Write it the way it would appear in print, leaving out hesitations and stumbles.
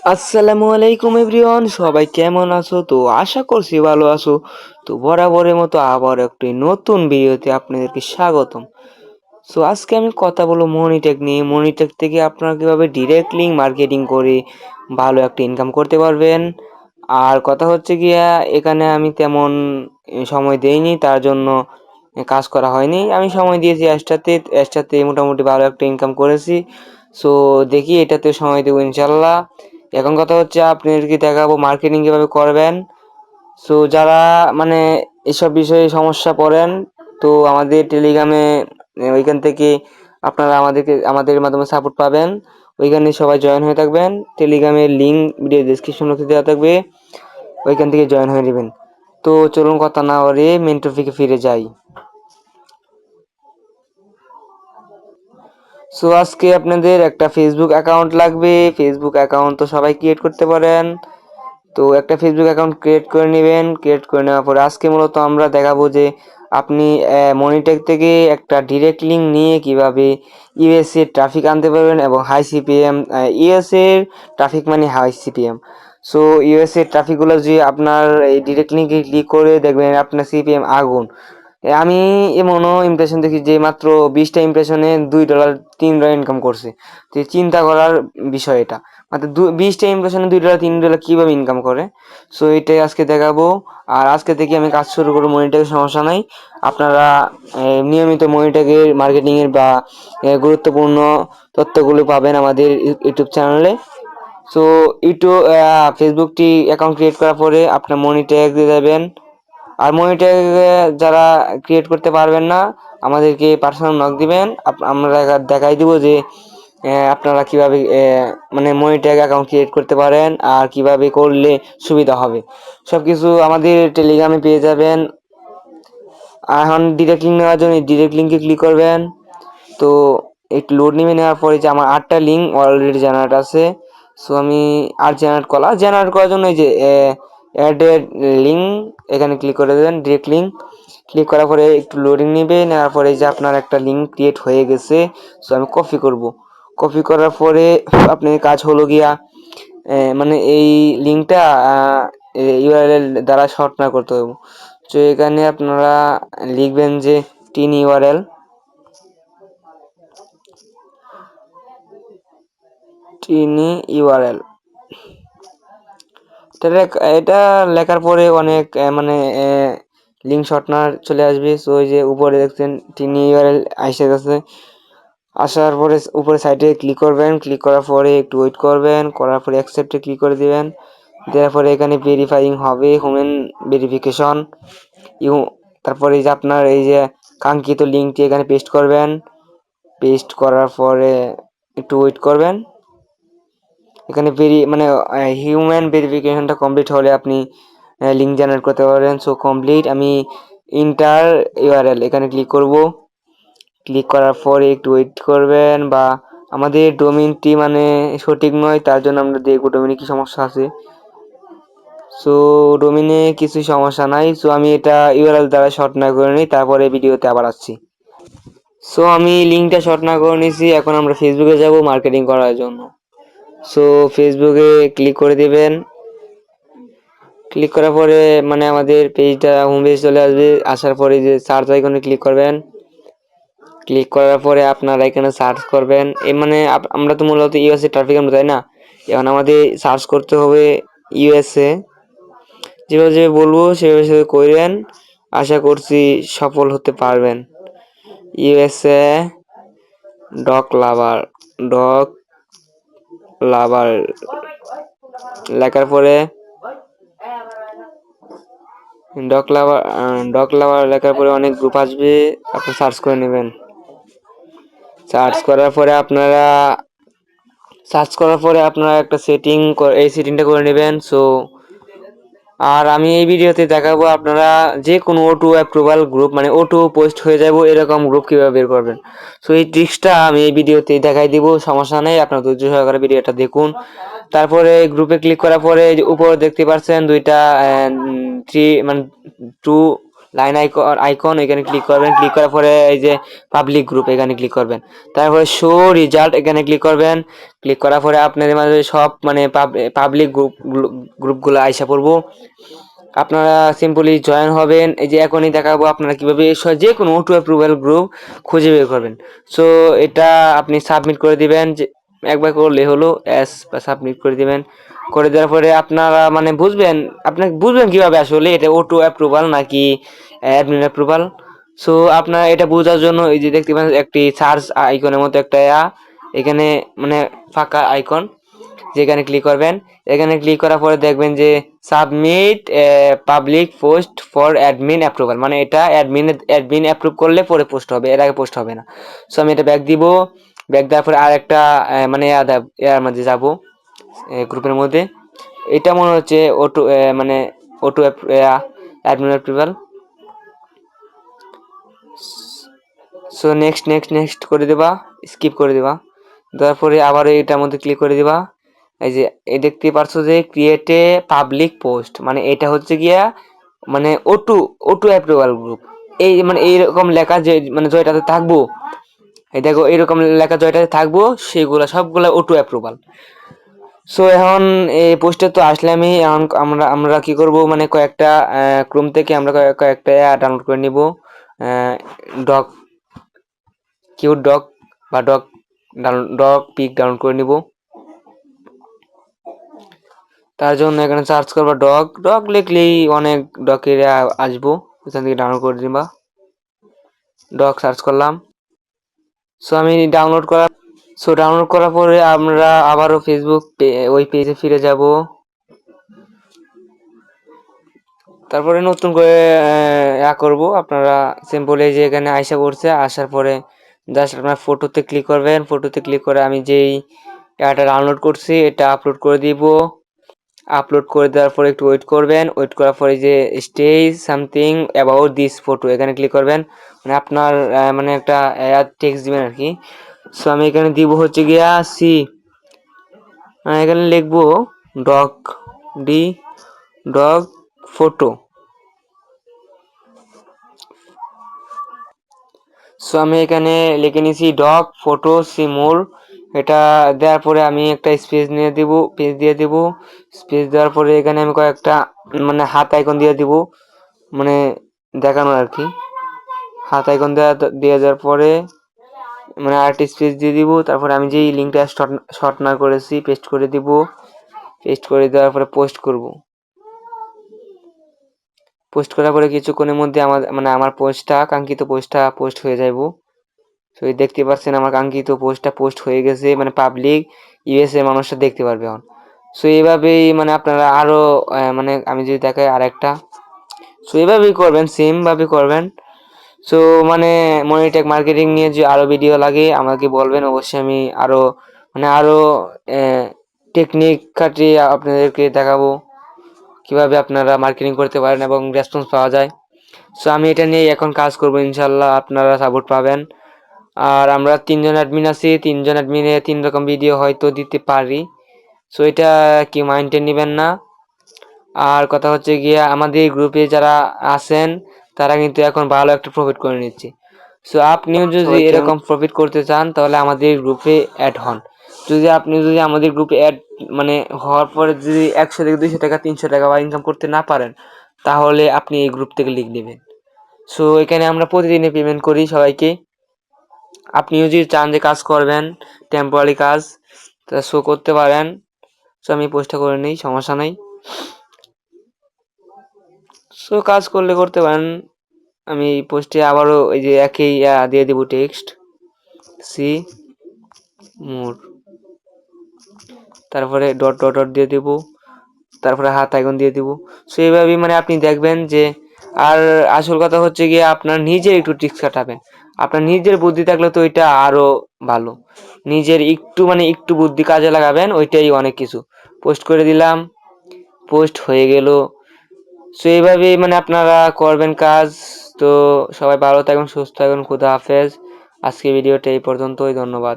আসসালামু আলাইকুম এভরিওয়ান, সবাই কেমন আছো? তো আশা করছি ভালো আছো। তো বরাবরের মতো আবার একটি নতুন ভিডিওতে আপনাদেরকে স্বাগতম। সো আজকে আমি কথা বলবো মনিটেক নিয়ে। মনিটেক থেকে আপনারা কিভাবে ডিরেক্টলি মার্কেটিং করে ভালো একটা ইনকাম করতে পারবেন। আর কথা হচ্ছে গিয়া, এখানে আমি তেমন সময় দেইনি, তার জন্য কাজ করা হয়নি। আমি সময় দিয়েছি এটাতে মোটামুটি ভালো একটা ইনকাম করেছি। সো দেখি এটাতে সময় দেবো ইনশাল্লাহ। এখন কথা হচ্ছে আপনাদেরকে দেখাবো মার্কেটিং কিভাবে করবেন। সো যারা মানে এসব বিষয়ে সমস্যা পড়েন, তো আমাদের টেলিগ্রামে ওইখান থেকে আপনারা আমাদের মাধ্যমে সাপোর্ট পাবেন। ওইখানে সবাই জয়েন হয়ে থাকবেন। টেলিগ্রামের লিঙ্ক ভিডিও ডেসক্রিপশন বক্সে দেওয়া থাকবে, ওইখান থেকে জয়েন হয়ে নেবেন। তো চলুন কথা না বাড়িয়ে মেন টপিকে ফিরে যাই। সো আজকে আপনাদের একটা ফেসবুক অ্যাকাউন্ট লাগবে। ফেসবুক অ্যাকাউন্ট তো সবাই ক্রিয়েট করতে পারেন। তো একটা ফেসবুক অ্যাকাউন্ট ক্রিয়েট করে নেবেন। ক্রিয়েট করে নেওয়ার পরে আজকে মূলত আমরা দেখাবো যে আপনি মনিটেক থেকে একটা ডিরেক্ট লিঙ্ক নিয়ে কিভাবে ইউএসএ ট্রাফিক আনতে পারবেন এবং হাই সিপিএম। ইউএসএ ট্রাফিক মানে হাই সিপিএম। সো ইউএসএ ট্রাফিকগুলো যে আপনার এই ডিরেক্ট লিঙ্কে ক্লিক করে দেখবেন আপনার সিপিএম আগুন। আমি এমনও ইমপ্রেশন দেখি যে মাত্র 20টা ইমপ্রেশনে $2 $3 ইনকাম করছে। তো চিন্তা করার বিষয় এটা, মাত্র 20টা ইমপ্রেশনে $2 $3 কিভাবে ইনকাম করে। সো এটাই আজকে দেখাবো। আর আজকে থেকে আমি কাজ শুরু করবো। মনিটরের সমস্যা নাই, আপনারা নিয়মিত মনিটরের মার্কেটিং এর বা গুরুত্বপূর্ণ তথ্যগুলো পাবেন আমাদের ইউটিউব চ্যানেলে। সো ইউটিউব ফেসবুকটি অ্যাকাউন্ট ক্রিয়েট করার পরে আপনার মনি ট্যাগ দিয়ে দেবেন। আর মনি ট্যাগ যারা ক্রিয়েট করতে পারবেন না, আমাদেরকে পার্সোনাল নক দিবেন। আমরা দেখাই দিব যে আপনারা কিভাবে মানে মনি ট্যাগ অ্যাকাউন্ট ক্রিয়েট করতে পারেন আর কিভাবে করলে সুবিধা হবে। সবকিছু আমাদের টেলিগ্রামে পেয়ে যাবেন। এখন ডিরেক্ট লিঙ্ক নেওয়ার জন্য ডিরেক্ট লিঙ্কে ক্লিক করবেন। তো একটু লোড নিয়ে নেওয়ার পরে যে আমার 8টা লিঙ্ক অলরেডি জেনারেট আছে। সো আমি আর জেনারেট করার জন্য এই যে অ্যাডেড লিঙ্ক, এখানে ক্লিক করে দেবেন। ডিরেক্ট লিঙ্ক ক্লিক করার পরে একটু লোডিং নেবে, নেওয়ার পরে যে আপনার একটা লিঙ্ক ক্রিয়েট হয়ে গেছে। সো আমি কপি করব। কপি করার পরে আপনার কাজ হলো গিয়া মানে এই লিঙ্কটা ইউআরএল দ্বারা শর্ট না করতে হবে। তো এখানে আপনারা লিখবেন যে টিন ইউআরএল, টিনি ইউআরএল। এটা লেখার পরে অনেক মানে লিঙ্ক শর্টনার চলে আসবে। সো ওই যে উপরে দেখছেন টিনি ইউআরএল এসে গেছে। আসার পরে উপরে সাইডে ক্লিক করবেন। ক্লিক করার পরে একটু ওয়েট করবেন, করার পরে অ্যাকসেপ্টে ক্লিক করে দিবেন। দেওয়ার পরে এখানে ভেরিফাইং হবে, হিউম্যান ভেরিফিকেশন তারপরে এই যে আপনার এই যে কাঙ্ক্ষিত লিঙ্কটি এখানে পেস্ট করবেন। পেস্ট করার পরে একটু ওয়েট করবেন। এখানে মানে হিউম্যান ভেরিফিকেশনটা কমপ্লিট হলে আপনি লিঙ্ক জেনারেট করতে পারবেন। So complete. আমি ইন্টার ইউআরএল এখানে ক্লিক করব। ক্লিক করার পরে একটু ওয়েট করবেন, বা আমাদের ডোমেইনটি মানে সঠিক নয়, তার জন্য আমরা দেখব ডোমেইনে কি সমস্যা আছে। সো ডোমেইনে কিছু সমস্যা নাই। সো আমি এটা ইউআরএল দ্বারা শর্ট না করে নিই, তারপরে ভিডিওতে আবার আসছি। সো আমি লিঙ্কটা শর্ট না করে নিয়েছি। এখন আমরা ফেসবুকে যাব মার্কেটিং করার জন্য। সো ফেসবুকে ক্লিক করে দিবেন। ক্লিক করার পরে মানে আমাদের পেজটা হোম পেজ চলে আসবে। আসার পরে যে সার্চ আইকনে ক্লিক করবেন। ক্লিক করার পরে আপনারা এখানে সার্চ করবেন। এই মানে আমরা তো মূলত ইউএসএ ট্রাফিক আমরা, তাই না? এখন আমাদের সার্চ করতে হবে ইউএসএ। যেভাবে যেভাবে বলবো সেভাবে সেভাবে করবেন, আশা করছি সফল হতে পারবেন। ইউএসএ ডগ লাভার, ডগ লাভার লেখার পরে ডগ লাভার লেখার পরে অনেক গ্রুপ আসবে, আপনি সার্চ করে নেবেন। সার্চ করার পরে আপনারা একটা এই সেটিংটা করে নেবেন। সো আর আমি এই ভিডিওতে দেখাবো আপনারা যে কোনো অটো অ্যাপ্রুভাল গ্রুপ মানে অটো পোস্ট হয়ে যাব এরকম গ্রুপ কিভাবে বের করবেন। সো এই ট্রিক্সটা আমি এই ভিডিওতে দেখাই দিব, সমস্যা নেই, আপনার ধৈর্য সহকারে ভিডিওটা দেখুন। তারপরে গ্রুপে ক্লিক করার পরে উপরে দেখতে পাচ্ছেন দুইটা থ্রি মানে টু লাইন আইকন এখানে ক্লিক করবেন। ক্লিক করার পরে এই যে পাবলিক গ্রুপ এখানে ক্লিক করবেন। তারপরে শো রেজাল্ট এখানে ক্লিক করবেন। ক্লিক করার পরে আপনাদের মাঝে সব মানে পাবলিক গ্রুপগুলো আইসা পড়বো। আপনারা সিম্পলি জয়েন হবেন। এই যে এখনই দেখাবো আপনারা কিভাবে যে কোনো অটো অ্যাপ্রুভাল গ্রুপ খুঁজে বের করবেন। সো এটা আপনি সাবমিট করে দিবেন, যে একবার করলে হলো, এস বা সাবমিট করে দিবেন। করে দেওয়ার পরে আপনারা মানে বুঝবেন কিভাবে আসলে এটা অটো অ্যাপ্রুভাল নাকি অ্যাডমিন অ্যাপ্রুভাল। সো আপনারা এটা বোঝার জন্য এই যে দেখতে পাচ্ছেন একটি সার্চ আইকনের মতো একটা এখানে মানে ফাঁকা আইকন, যেখানে ক্লিক করবেন। এখানে ক্লিক করার পরে দেখবেন যে submit public post for admin approval, মানে এটা অ্যাডমিন অ্যাপ্রুভ করলে পরে পোস্ট হবে, এর আগে পোস্ট হবে না। সো আমি এটা ব্যাক দিব। ব্যাক দেওয়ার পরে আর একটা মানে এর মধ্যে যাব গ্রুপের মধ্যে। এটা মনে হচ্ছে অটো মানে auto admin approval. So next করে দেবা, স্কিপ করে দেবা। তারপরে আবার এটার মধ্যে ক্লিক করে দিবা। এই যে দেখতে পারছো যে ক্রিয়েট এ পাবলিক পোস্ট, মানে এটা হচ্ছে গিয়া মানে অটো অ্যাপ্রুভাল গ্রুপ। এই মানে এইরকম লেখা যে মানে জয়টাতে থাকবো, এই দেখো এইরকম লেখা জয়টাতে থাকবো সেগুলা সবগুলা অটো অ্যাপ্রুভাল। সো এখন এই পোস্টে তো আসলামই। এখন আমরা কি করব, মানে কয়েকটা ক্রোম থেকে আমরা কয়েকটা ডাউনলোড করে নিব। ডক কিউট ডক বা ডক পিক ডাউনলোড করে নিব। তার জন্য এখানে সার্চ করবা ডক লিখলেই অনেক ডকের আসবো, ওখান থেকে ডাউনলোড করে দিবা। ডক সার্চ করলাম। সো আমি ডাউনলোড করার পরে আমরা আবারও ফেসবুক ওই পেজে ফিরে যাব। তারপরে নতুন করে করব। আপনারা সিম্পল এই যে এখানে আইসা করছে, আসার পরে জাস্ট আপনার ফটোতে ক্লিক করবেন। ফটোতে ক্লিক করে আমি যেই এটা ডাউনলোড করছি এটা আপলোড করে দিব। আপলোড করে দেওয়ার পরে একটু ওয়েট করবেন। ওয়েট করার পরে যে stage something about this photo এখানে ক্লিক করবেন। মানে আপনার মানে একটা টেক্সট দিবেন আর কি। সো আমি এখানে দিব হচ্ছে গিয়া এখানে লিখবো ডগ ডগ ফটো। সো আমি এখানে লিখে নিয়েছি ডগ ফটো সিমোর। এটা দেওয়ার পরে আমি একটা স্পেস দিয়ে দিব। স্পেস দেওয়ার পরে এখানে আমি কয়েকটা মানে হাত আইকন দিয়ে দিব, মানে দেখানোর আর কি। হাত আইকন দিয়ে দেওয়ার পরে মানে আরেকটা স্পেস দিয়ে দিব। তারপরে আমি যেই লিঙ্কটা শর্ট না করেছি পেস্ট করে দিব। পেস্ট করে দেওয়ার পরে পোস্ট করব। পোস্ট করার পরে কিছুক্ষণের মধ্যে আমার কাঙ্ক্ষিত পোস্টটা পোস্ট হয়ে যাইব। তো দেখতে পাচ্ছেন আমার কাঙ্ক্ষিত পোস্টটা পোস্ট হয়ে গেছে, মানে পাবলিক ইউএসএ মানুষটা দেখতে পারবে এখন। সো এইভাবেই মানে আপনারা আরো মানে আমি যদি দেখাই আরেকটা, সো এইভাবেই করবেন, সেম ভাবে করবেন। সো মানে মনিটেক মার্কেটিং নিয়ে যে আরো ভিডিও লাগে আমাকে বলবেন, অবশ্যই আমি আরো টেকনিক খাটিয়ে আপনাদেরকে দেখাবো কিভাবে আপনারা মার্কেটিং করতে পারেন এবং রেসপন্স পাওয়া যায়। সো আমি এটা নিয়ে এখন কাজ করব, ইনশাল্লাহ আপনারা সাপোর্ট পাবেন। আর আমরা 3জন অ্যাডমিন আছি, 3জন অ্যাডমিনে 3 রকম ভিডিও হয়তো দিতে পারি। সো এটা কি মাইন্ডে নেবেন না। আর কথা হচ্ছে গিয়ে আমাদের গ্রুপে যারা আছেন তারা কিন্তু এখন ভালো একটা প্রফিট করে নিচ্ছে। সো আপনিও যদি এরকম প্রফিট করতে চান তাহলে আমাদের গ্রুপে অ্যাড হন। আপনি যদি আমাদের গ্রুপে অ্যাড মানে হওয়ার পরে যদি 100 থেকে 200 টাকা 300 টাকা বা ইনকাম করতে না পারেন তাহলে আপনি এই গ্রুপ থেকে লিখ নেবেন। সো এখানে আমরা প্রতিদিনে পেমেন্ট করি সবাইকে। আপনিও যদি চান যে কাজ করবেন টেম্পোরারি কাজ, তা শো করতে পারেন। সো আমি পোস্টটা করে নিই, সমস্যা নাই। সো কাজ করতে পারেন। আমি পোস্টে আবারও এই যে একই দিয়ে দিব টেক্সট সি মোর, তারপরে ডট ডট ডট দিয়ে দিব, তারপরে হাত আইকন দিয়ে দিব। সো এইভাবেই মানে আপনি দেখবেন যে আর আসল কথা হচ্ছে গিয়ে আপনার নিজের একটু ট্রিক্স খাটাবেন। আপনার নিজের বুদ্ধি থাকলে তো এটা আরো ভালো। নিজের একটু বুদ্ধি কাজে লাগাবেন, ওইটাই অনেক কিছু। পোস্ট করে দিলাম, পোস্ট হয়ে গেল। সো এইভাবেই মানে আপনারা করবেন কাজ। তো সবাই ভালো থাকুন, সুস্থ থাকুন, খুদা হাফেজ। আজকে ভিডিওটা এই পর্যন্তই, ধন্যবাদ।